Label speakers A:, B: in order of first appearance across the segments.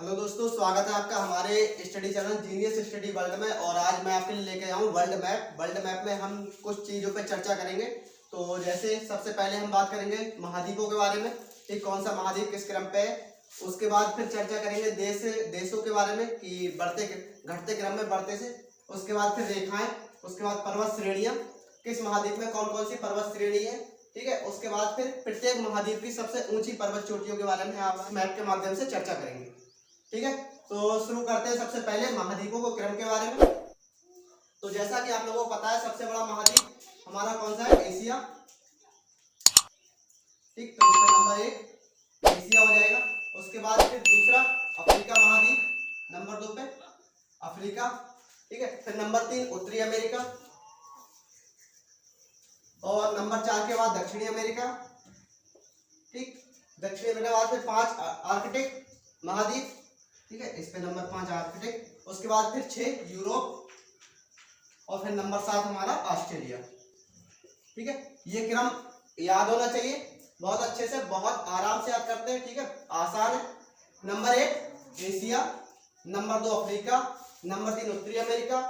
A: Hello दोस्तों, स्वागत है आपका हमारे study channel genius study world में। और आज मैं आपके लिए लेके आया हूँ वर्ल्ड मैप में हम कुछ चीज़ों पर चर्चा करेंगे। तो जैसे सबसे पहले हम बात करेंगे महाद्वीपों के बारे में कि कौन सा महाद्वीप किस क्रम पे है। उसके बाद फिर चर्चा करेंगे देशों के बारे में कि बढ़ते घटते क्रम में बढ़ते से। उसके बाद फिर रेखाएं, उसके बाद पर्वत श्रेणियाँ, किस महाद्वीप में कौन कौन सी पर्वत श्रेणी है, ठीक है। उसके बाद फिर प्रत्येक महाद्वीप की सबसे ऊंची पर्वत चोटियों के बारे में आप मैप के माध्यम से चर्चा करेंगे, ठीक है। तो शुरू करते हैं सबसे पहले महाद्वीपों को क्रम के बारे में। तो जैसा कि आप लोगों को पता है, सबसे बड़ा महाद्वीप हमारा कौन सा है? एशिया, ठीक। तो इसका नंबर 1 एशिया हो जाएगा। उसके बाद फिर दूसरा अफ्रीका महाद्वीप, नंबर 2 पे अफ्रीका, ठीक है। फिर नंबर 3 उत्तरी अमेरिका, और नंबर 4 के बाद दक्षिणी अमेरिका, ठीक। दक्षिणी अमेरिका के बाद फिर 5 आर्कटिक महाद्वीप, ठीक है। इस पे नंबर 5 आर्कटिक। उसके बाद फिर 6 यूरोप, और फिर नंबर 7 हमारा ऑस्ट्रेलिया, ठीक है। ये क्रम याद होना चाहिए, बहुत अच्छे से, बहुत आराम से याद करते हैं, ठीक है, आसान है। Number 1 Asia, number 2 Africa, number 3 उत्तरी अमेरिका,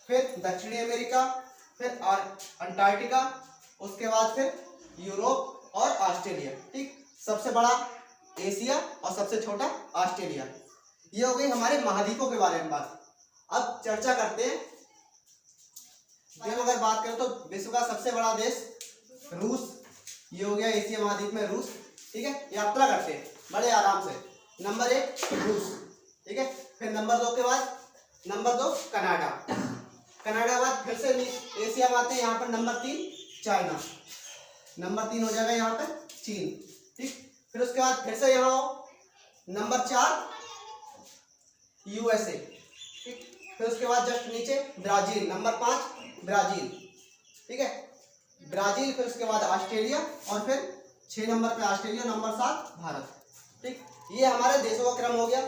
A: फिर दक्षिणी अमेरिका, फिर अंटार्कटिका, उसके बाद फिर यूरोप और ऑस्ट्रेलिया, ठीक। सबसे बड़ा एशिया और सबसे छोटा ऑस्ट्रेलिया। ये हो गई हमारे महाद्वीपों के बारे में बात। अब चर्चा करते हैं। अगर बात करें तो विश्व का सबसे बड़ा देश रूस, ये हो गया एशिया महाद्वीप में रूस, ठीक है। यात्रा करते हैं बड़े आराम से। नंबर 1 रूस, ठीक है। फिर नंबर 2 के बाद नंबर 2 कनाडा, कनाडा के बाद फिर से एशिया में आते हैं, यहाँ पर नंबर 3 चाइना, नंबर 3 हो जाएगा यहाँ पर चीन, ठीक। फिर उसके बाद फिर से यहाँ नंबर 4 यूएसए, ठीक। फिर उसके बाद जस्ट नीचे ब्राजील, नंबर 5 ब्राजील, ठीक है, ब्राजील। फिर उसके बाद ऑस्ट्रेलिया, और फिर 6 नंबर पे ऑस्ट्रेलिया, नंबर 7 भारत, ठीक। ये हमारे देशों का क्रम हो गया।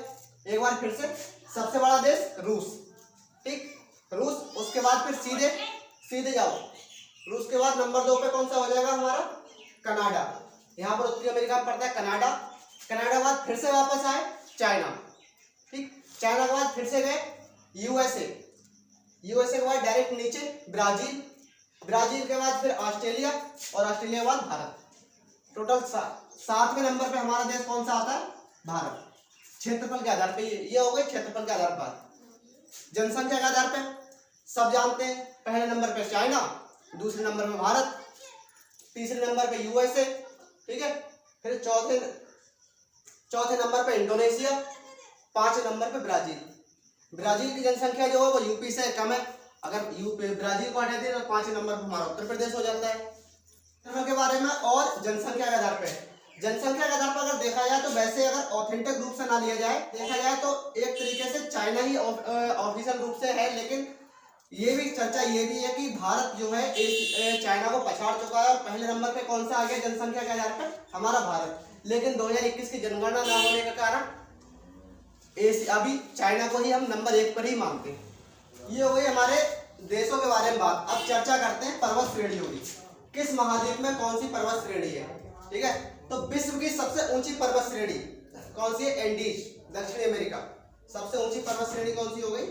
A: एक बार फिर से, सबसे बड़ा देश रूस, ठीक, रूस। उसके बाद फिर सीधे जाओ, रूस के बाद नंबर 2 पे कौन सा हो जाएगा हमारा? कनाडा। यहाँ पर उत्तरी अमेरिका में पड़ता है कनाडा। कनाडा के बाद फिर से वापस आए चाइना, ठीक। चाइना के बाद फिर से गए यूएसए, यूएसए के बाद डायरेक्ट नीचे ब्राजील, ब्राजील के बाद फिर ऑस्ट्रेलिया, और ऑस्ट्रेलिया के बाद भारत। टोटल 7वें नंबर पे हमारा देश कौन सा आता है? भारत। क्षेत्रफल के आधार पे ये हो गई क्षेत्रफल के आधार पर। जनसंख्या के आधार पे सब जानते हैं, पहले नंबर पे चाइना, दूसरे नंबर पे भारत, तीसरे नंबर पे यूएसए, ठीक है। फिर चौथे नंबर पे इंडोनेशिया, 5वें नंबर पे ब्राजील। ब्राजील की जनसंख्या जो है वो यूपी से कम है। अगर यूपी ब्राजील को हटा दें तो 5वें नंबर पर हमारा उत्तर प्रदेश हो जाता है। के बारे में और जनसंख्या के आधार पर, जनसंख्या के आधार पर अगर देखा जाए तो वैसे अगर ऑथेंटिक रूप से ना लिया जाए, देखा जाए तो एक तरीके से चाइना ही ऑफिशियल रूप से है। लेकिन ये भी चर्चा ये भी है कि भारत जो है चाइना को पछाड़ चुका है, और पहले नंबर पे कौन सा आ गया जनसंख्या के आधार पर? हमारा भारत। लेकिन 2021 की जनगणना ना होने के कारण अभी चाइना को ही हम नंबर 1 पर ही मानते हैं। ये हो गई हमारे देशों के बारे में बात। अब चर्चा करते हैं पर्वत श्रेणियों की। किस महाद्वीप में कौन सी पर्वत श्रेणी है, ठीक है। तो विश्व की सबसे ऊंची पर्वत श्रेणी कौन सी है? एंडीज, दक्षिणी अमेरिका। सबसे ऊंची पर्वत श्रेणी कौन सी हो गई?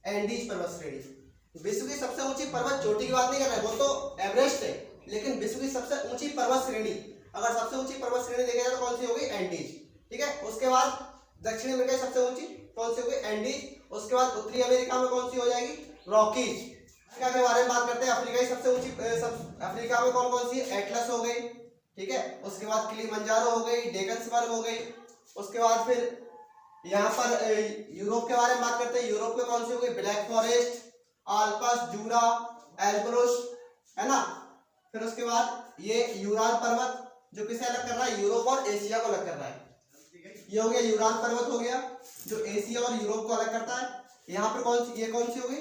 A: एंडीज पर्वत श्रेणी। विश्व की सबसे ऊंची पर्वत चोटी की बात नहीं कर रहे, वो तो एवरेस्ट है। लेकिन विश्व की सबसे ऊंची पर्वत श्रेणी, अगर सबसे ऊंची पर्वत श्रेणी देखा जाए तो कौन सी हो गई? एंडीज, ठीक है। उसके बाद दक्षिण अमेरिका की सबसे ऊंची कौन सी हो गई? एंडीज। उसके बाद उत्तरी अमेरिका में कौन सी हो जाएगी? रॉकीज। अफ्रीका के बारे में बात करते हैं। अफ्रीका की सबसे ऊंची अफ्रीका में कौन कौन सी? एटलस हो गई, ठीक है। उसके बाद किलिमंजारो हो गई, डेकन्सबर्ग हो गई। उसके बाद फिर यहाँ पर यूरोप के बारे में बात करते हैं। यूरोप में कौन सी हो गई? ब्लैक फॉरेस्ट, आल्पस, जूरा, एल्ब्रुस, है ना। फिर उसके बाद ये यूराल पर्वत, जो किसे अलग कर रहा है? यूरोप और एशिया को अलग कर रहा है। ये हो गया यूराल पर्वत, हो गया जो एशिया और यूरोप को अलग करता है। यहाँ पर कौन सी, ये कौन सी हो गई?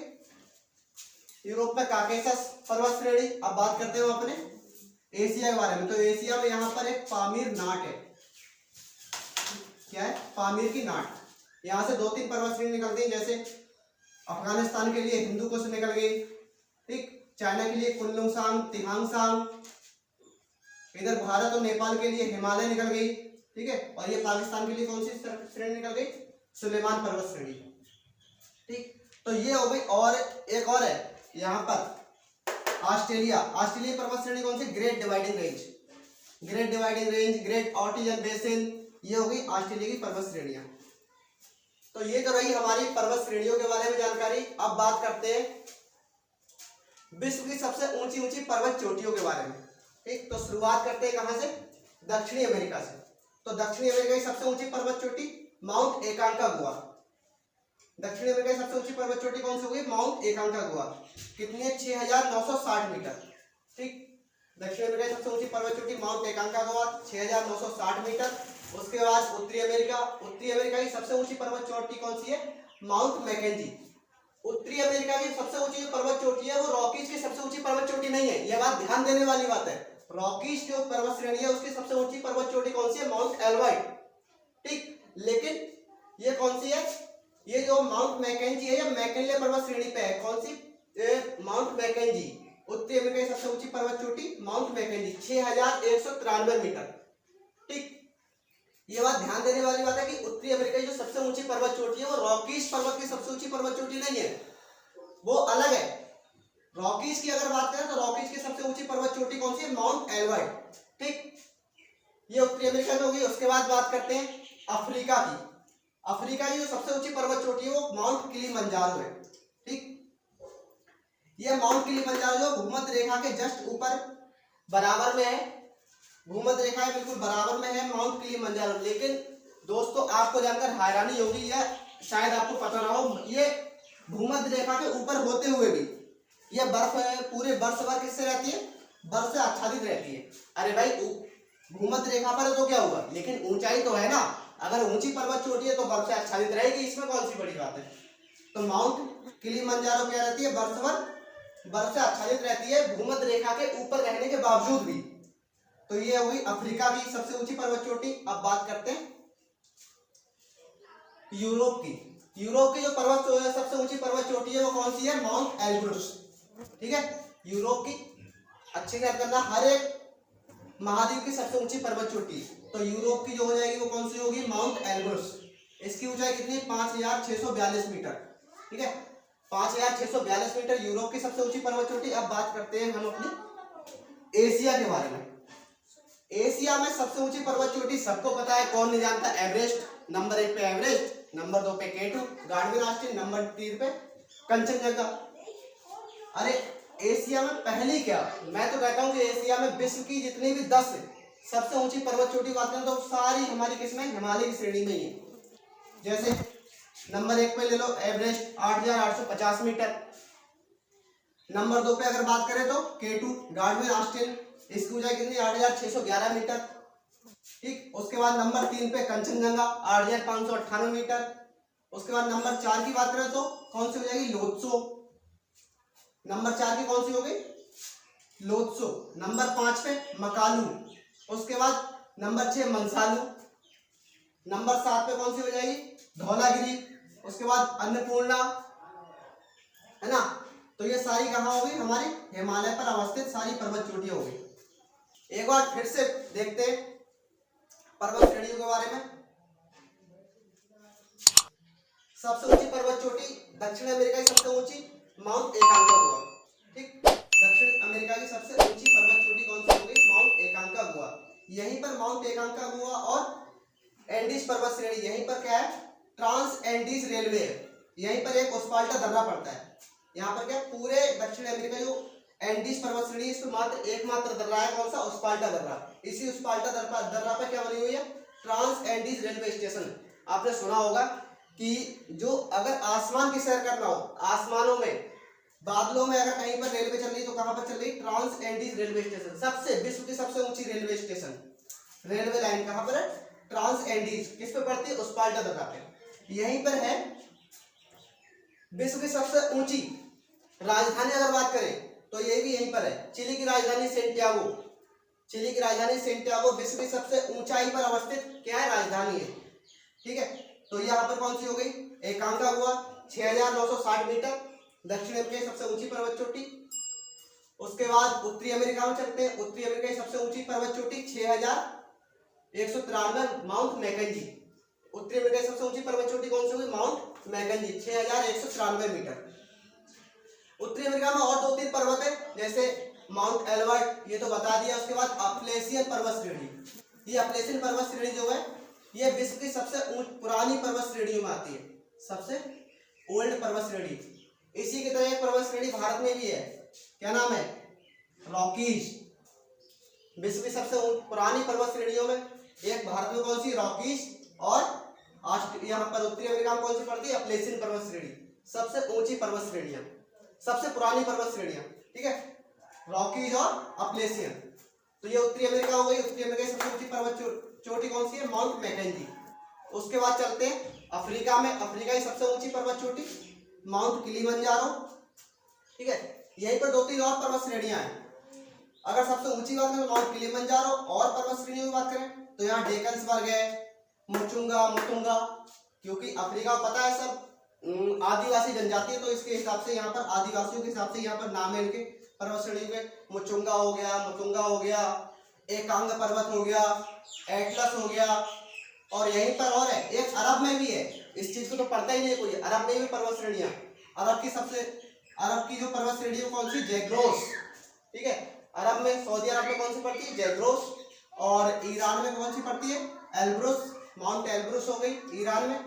A: यूरोप में काकेशस पर्वत श्रेणी। अब बात करते हैं अपने एशिया के बारे में। तो एशिया में यहाँ पर एक पामीर नाट है। क्या है? पामीर की नाट। यहाँ से 2-3 पर्वत श्रेणी निकलती है, जैसे अफगानिस्तान के लिए हिंदू कुश निकल गई, ठीक। चाइना के लिए कुनलुंगसांग, तिहांगसांग। इधर भारत और नेपाल के लिए हिमालय निकल गई, ठीक है। और ये पाकिस्तान के लिए कौन सी श्रेणी निकल गई? सुलेमान पर्वत श्रेणी। ठीक, तो ये हो गई। और एक और है यहाँ पर ऑस्ट्रेलिया। ऑस्ट्रेलिया पर्वत श्रेणी कौन सी? Great Dividing Range, Great Dividing Range, Great Artesian Basin, ये हो गई ऑस्ट्रेलिया की पर्वत श्रेणियां। तो ये तो रही हमारी पर्वत श्रेणियों के बारे में जानकारी। अब बात करते हैं विश्व की सबसे ऊंची ऊंची पर्वत चोटियों के बारे में। ठीक, तो शुरुआत करते हैं कहां से? दक्षिणी अमेरिका से। तो दक्षिणी अमेरिका की सबसे ऊंची पर्वत चोटी माउंट एकांकागुआ। दक्षिणी अमेरिका की सबसे ऊंची पर्वत चोटी कौन सी होगी? माउंट एकांकागुआ। कितनी है? 6960 मीटर। ठीक, दक्षिण अमेरिका की सबसे ऊंची पर्वत चोटी माउंट एकांकागुआ 6960 मीटर। उसके बाद उत्तरी अमेरिका, उत्तरी अमेरिका की सबसे ऊंची पर्वत चोटी कौन सी है? Mount Mackenzie. उत्तरी अमेरिका की सबसे ऊंची जो पर्वत चोटी है वो रॉकीज की सबसे ऊंची पर्वत चोटी नहीं है। यह बात ध्यान देने वाली बात है। रॉकीज जो पर्वत श्रेणी है उसकी सबसे ऊंची पर्वत चोटी कौन सी है? माउंट एल्वाइट। ठीक, लेकिन ये कौन सी है? ये जो माउंट मैकेंजी है ये मैकिनले पर्वत श्रेणी पे है। कौन सी? Mount Mackenzie. उत्तरी अमेरिका की सबसे ऊंची पर्वत चोटी माउंट मैकेंजी 6193 मीटर। ठीक, ये बात ध्यान देने वाली बात है कि उत्तरी अमेरिका की जो सबसे ऊंची पर्वत चोटी है वो रॉकीज पर्वत की सबसे ऊंची पर्वत चोटी नहीं है, वो अलग है। रॉकीज की अगर बात करें तो रॉकीज की सबसे ऊंची पर्वत चोटी कौन सी है? माउंट एल्वाइट। ठीक, ये उत्तरी अमेरिका में होगी। उसके बाद बात करते हैं अफ्रीका की। अफ्रीका की जो सबसे ऊंची पर्वत चोटी है वो माउंट किलिमंजारो है। ठीक, यह माउंट किलिमंजारो जो भूमध्य रेखा के जस्ट ऊपर बराबर में है, भूमध्य रेखा के बिल्कुल बराबर में है माउंट किलिमंजारो। लेकिन दोस्तों आपको जानकर हैरानी होगी या शायद आपको पता ना हो, ये भूमध्य रेखा के ऊपर होते हुए भी ये बर्फ पूरे वर्ष भर किससे रहती है? बर्फ से आच्छादित रहती है। अरे भाई भूमध्य रेखा पर है तो क्या हुआ, लेकिन ऊंचाई तो है ना। अगर ऊंची पर्वत चोटी है तो बर्फ से आच्छादित रहेगी, इसमें कौन सी बड़ी बात है। तो माउंट किलिमंजारो क्या रहती है? वर्ष भर बर्फ से आच्छादित रहती है भूमध्य रेखा के ऊपर रहने के बावजूद भी। तो ये हुई अफ्रीका की सबसे ऊंची पर्वत चोटी। अब बात करते हैं यूरोप की। यूरोप की जो सबसे ऊंची पर्वत चोटी है वो कौन सी है? Mount Elbrus. ठीक है, यूरोप की अच्छे से याद करना, हर एक महाद्वीप की सबसे ऊंची पर्वत चोटी। तो यूरोप की जो हो जाएगी वो कौन सी होगी? Mount Elbrus. इसकी ऊंचाई कितनी? 5642 मीटर। ठीक है, 5642 मीटर यूरोप की सबसे ऊंची पर्वत चोटी। अब बात करते हैं हम अपनी एशिया के बारे में। एशिया में सबसे ऊंची पर्वत चोटी सबको पता है, कौन नहीं जानता? एवरेस्ट। नंबर 1 पे एवरेस्ट, नंबर 2 पे केटू गार्डविन ऑस्टिन, नंबर 3 पे कंचनजंगा। अरे एशिया में पहली क्या, मैं तो कहता हूं कि एशिया में विश्व की जितनी भी 10 सबसे ऊंची पर्वत चोटी बात करें तो सारी हमारी किसमें? हिमालय की श्रेणी में ही है। जैसे नंबर 1 पे ले लो एवरेस्ट 8850 मीटर। नंबर 2 पे अगर बात करें तो केटू गार्डविन ऑस्टिन, इसकी ऊंचाई कितनी? 8611 मीटर। ठीक, उसके बाद नंबर 3 पे कंचनजंगा 8598 मीटर। उसके बाद नंबर 4 की बात करें तो कौन सी हो जाएगी? लोत्सो। नंबर 4 की कौन सी हो गई? लोत्सो। नंबर 5 पे मकालू। उसके बाद नंबर 6 मंसालू। नंबर 7 पे कौन सी हो जाएगी? धौलागिरी। उसके बाद अन्नपूर्णा, है ना। तो ये सारी कहाँ होगी? हमारे हिमालय पर अवस्थित सारी पर्वत चोटियां होगी। एक बार फिर से देखते हैं पर्वत श्रेणियों के बारे में। सबसे ऊंची पर्वत चोटी दक्षिण अमेरिका की सबसे ऊंची माउंट एकांकागुआ। ठीक, दक्षिण अमेरिका की सबसे ऊंची पर्वत चोटी कौन सी होगी? माउंट एकांकागुआ। यहीं पर माउंट एकांकागुआ और एंडीज पर्वत श्रेणी, यहीं पर क्या है? ट्रांस एंडीज रेलवे है। यहीं पर एक उस्पाल्टा दर्रा पड़ता है। यहाँ पर क्या पूरे दक्षिण अमेरिका जो एंडीज पर्वत श्रेणी इस पर मात्र एकमात्र दर्रा है, कौन सा? उस्पाल्टा दर्रा। इसी उस्पाल्टा दर्रा पर क्या बनी हुई है? Trans Andes railway station. आपने सुना होगा कि जो अगर आसमान की सैर करना हो, आसमानों में बादलों में अगर कहीं पर रेलवे चल रही तो कहां पर चल रही? Trans Andes railway station. सबसे विश्व की सबसे ऊंची रेलवे स्टेशन, रेलवे लाइन कहां पर है? Trans Andes. किस पे पड़ती है? उस्पाल्टा दर्रा पे। यहीं पर है विश्व की सबसे ऊंची राजधानी। अगर बात करें तो ये भी यहीं पर है, चिली की राजधानी सेंटियागो। चिली की राजधानी सेंटियागो विश्व की सबसे ऊंचाई पर अवस्थित क्या है? राजधानी है। ठीक है, तो यहाँ पर कौन सी हो गई? एकांकागुआ 6960 मीटर, दक्षिण अमेरिका की सबसे ऊंची पर्वत चोटी। उसके बाद उत्तरी अमेरिका में चलते हैं। उत्तरी अमेरिका की सबसे ऊंची पर्वत चोटी 193 माउंट मैकेंजी। उत्तरी अमेरिका की सबसे ऊंची पर्वत चोटी कौन सी हुई? Mount Mackenzie 6193 metre. उत्तरी अमेरिका में और 2-3 पर्वत है, जैसे माउंट एल्बर्ट, ये तो बता दिया। उसके बाद अपलेशियन पर्वत श्रेणी। ये अपलेशियन पर्वत श्रेणी जो है ये विश्व की सबसे पुरानी पर्वत श्रेणियों में आती है, सबसे ओल्ड पर्वत श्रेणी। इसी की तरह एक पर्वत श्रेणी भारत में भी है, क्या नाम है? रॉकीज। विश्व की सबसे पुरानी पर्वत श्रेणियों में एक भारत में कौन सी? रॉकीज। और यहाँ पर उत्तरी अमेरिका में कौन सी पड़ती है? अपलेशियन पर्वत श्रेणी। सबसे ऊंची पर्वत श्रेणियां, सबसे पुरानी पर्वत श्रेणियां, ठीक है, रॉकीज और अपलेशियन। तो ये उत्तरी अमेरिका हो गई। उत्तरी अमेरिका की सबसे ऊंची पर्वत चोटी कौन सी है? Mount Mackenzie. उसके बाद चलते हैं अफ्रीका में। अफ्रीका की सबसे ऊंची पर्वत चोटी माउंट किलिमंजारो, ठीक है। यहीं पर 2-3 और पर्वत श्रेणियां हैं। अगर सबसे ऊंची बात करें तो माउंट किलिमंजारो, और पर्वत श्रेणियों की बात करें तो यहाँ डेकन्सबर्ग है, मुचुंगा, क्योंकि अफ्रीका को पता है सब आदिवासी जनजाति है, तो इसके हिसाब से यहाँ पर आदिवासियों के हिसाब से यहाँ पर नाम है इनके पर्वत श्रेणियों के। मुचुंगा हो गया, एकांग पर्वत हो गया, एटलस हो गया, और यहीं पर और है एक अरब में भी है। इस चीज को तो पढ़ता ही नहीं कोई। अरब में भी पर्वत श्रेणियां। अरब की जो पर्वत श्रेणी है कौन सी? जैग्रोस, ठीक है। अरब में, सऊदी अरब में कौन सी पड़ती है? जैग्रोस। और ईरान में कौन सी पड़ती है? एल्ब्रुस, माउंट एल्ब्रुस हो गई ईरान में।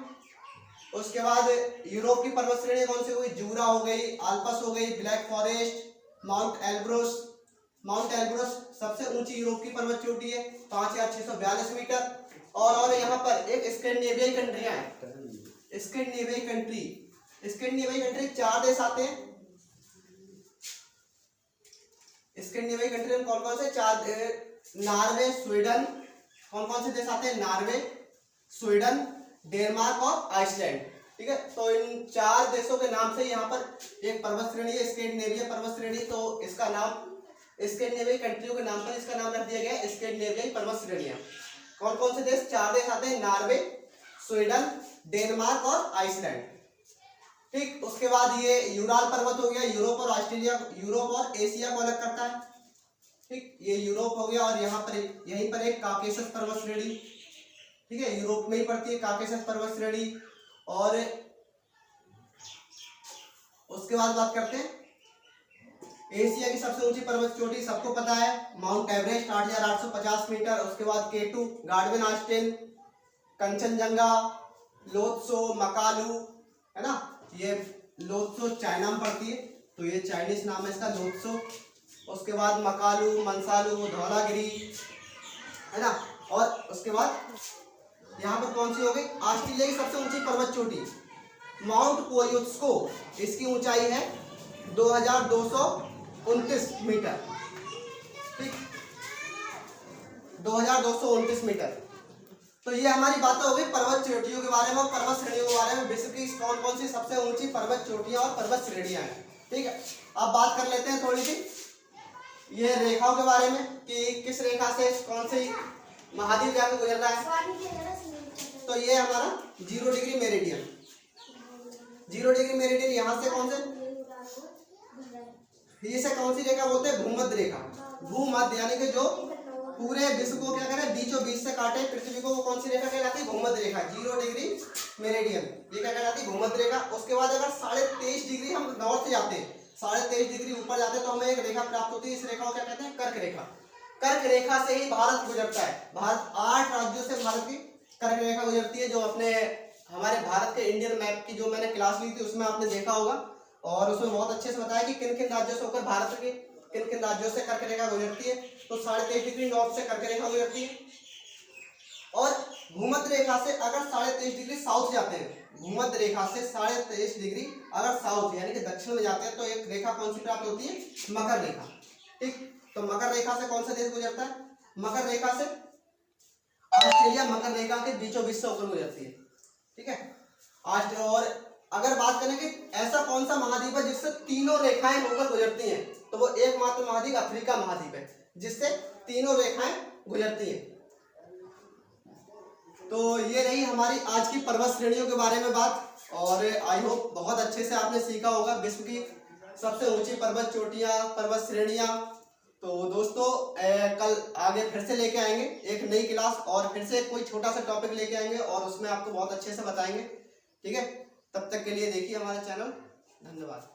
A: उसके बाद यूरोप की पर्वत श्रेणी कौन सी हुई? जूरा हो गई, आल्पस हो गई, black forest, mount Elbrus. Mount Elbrus सबसे ऊंची यूरोप की पर्वत चोटी है, 5642 मीटर। और यहाँ पर एक स्कैंडिनेवियन कंट्रियां हैं। स्कैंडिनेवियन कंट्री 4 देश आते हैं। स्कैंडिनेवियन कंट्री में कौन कौन से? 4 नॉर्वे, स्वीडन। कौन से देश आते हैं? नॉर्वे, स्वीडन, डेनमार्क और आइसलैंड, ठीक है। तो इन 4 देशों के नाम से यहाँ पर एक पर्वत श्रेणी है, स्कैंडिनेवियन पर्वत श्रेणी। तो इसका नाम, स्कैंडिनेवियन कंट्रियों के नाम पर इसका नाम रख दिया गया है स्कैंडिनेवियन पर्वत श्रेणियां। कौन से देश? 4 देश आते हैं, नॉर्वे, स्वीडन, डेनमार्क और आइसलैंड, ठीक। उसके बाद ये यूराल पर्वत हो गया, यूरोप और एशिया को अलग करता है, ठीक। ये यूरोप हो गया। और यहाँ पर यहीं पर एक काकेशस पर्वत श्रेणी, ठीक है, यूरोप में ही पड़ती है काकेशस पर्वत श्रेणी। और उसके बाद बात करते हैं एशिया की सबसे ऊंची पर्वत चोटी, सबको पता है, माउंट एवरेस्ट 8850 मीटर। उसके बाद केटू, गार्डविन आस्टेन, कंचनजंगा, लोत्सो, मकालू, है ना। ये लोत्सो चाइना में पड़ती है, तो ये चाइनीज नाम है इसका, लोत्सो। उसके बाद मकालू, मंसालू, धौलागिरी, है ना। और उसके बाद यहाँ पर कौन सी हो गई? ऑस्ट्रेलिया की सबसे ऊंची पर्वत चोटी माउंट कोयुत्स्को, इसकी ऊंचाई है 2229 मीटर, ठीक, 2229 मीटर। तो ये हमारी बातें हो गई पर्वत चोटियों के बारे में, पर्वत श्रेणियों के बारे में। विश्व की कौन सी सबसे ऊंची पर्वत चोटियां और पर्वत श्रेणियां हैं, ठीक है। अब बात कर लेते हैं थोड़ी सी ये रेखाओं के बारे में कि किस रेखा से कौन सी महाद्वीप जाकर गुजर रहा है। तो ये हमारा 0 डिग्री मेरिडियन, 0 डिग्री मेरिडियन यहाँ से कौन से, इसे कौन सी रेखा बोलते हैं? भूमध्य रेखा। भूमध्य यानी कि जो पूरे विश्व को क्या करे, बीचों बीच से काटे पृथ्वी को, वो कौन सी रेखा कहलाती है? भूमध्य रेखा, 0 डिग्री मेरिडियन, ये क्या कहलाती है? भूमध्य रेखा। उसके बाद अगर 23.5 डिग्री हम नॉर्थ से जाते हैं, 23.5 डिग्री ऊपर जाते हैं, तो हमें एक रेखा प्राप्त होती है। इस रेखा को क्या कहते हैं? कर्क रेखा। कर्क रेखा से ही भारत गुजरता है। भारत 8 राज्यों से भारत की कर्क रेखा गुजरती है, जो अपने हमारे भारत के इंडियन मैप की जो मैंने क्लास ली थी उसमें आपने देखा होगा, और उसमें बहुत अच्छे से बताया कि किन किन राज्यों से होकर भारत के किन किन राज्यों से कर्क रेखा गुजरती है। तो 23.5 डिग्री नॉर्थ से कर्क रेखा गुजरती है। और भूमध्य रेखा से अगर 23.5 डिग्री साउथ जाते हैं, भूमध्य रेखा से 23.5 डिग्री अगर साउथ यानी कि दक्षिण में जाते हैं, तो एक रेखा कौन सी प्राप्त होती है? मकर रेखा, ठीक। तो मकर रेखा से कौन सा देश गुजरता है? मकर रेखा से ऑस्ट्रेलिया मकर रेखा के बीचों बीच से होकर गुजरती है, ठीक है। और अगर बात करें कि ऐसा कौन सा महाद्वीप है जिससे तीनों रेखाएं होकर गुजरती हैं, तो वो एकमात्र महाद्वीप अफ्रीका महाद्वीप है जिससे तीनों रेखाएं गुजरती हैं। तो ये रही हमारी आज की पर्वत श्रेणियों के बारे में बात, और आई होप बहुत अच्छे से आपने सीखा होगा विश्व की सबसे ऊंची पर्वत चोटियां, पर्वत श्रेणियां, तो दोस्तों कल आगे फिर से लेके आएंगे एक नई क्लास, और फिर से कोई छोटा सा टॉपिक लेके आएंगे और उसमें आपको बहुत अच्छे से बताएंगे। ठीक है, तब तक के लिए देखिए हमारा चैनल। धन्यवाद।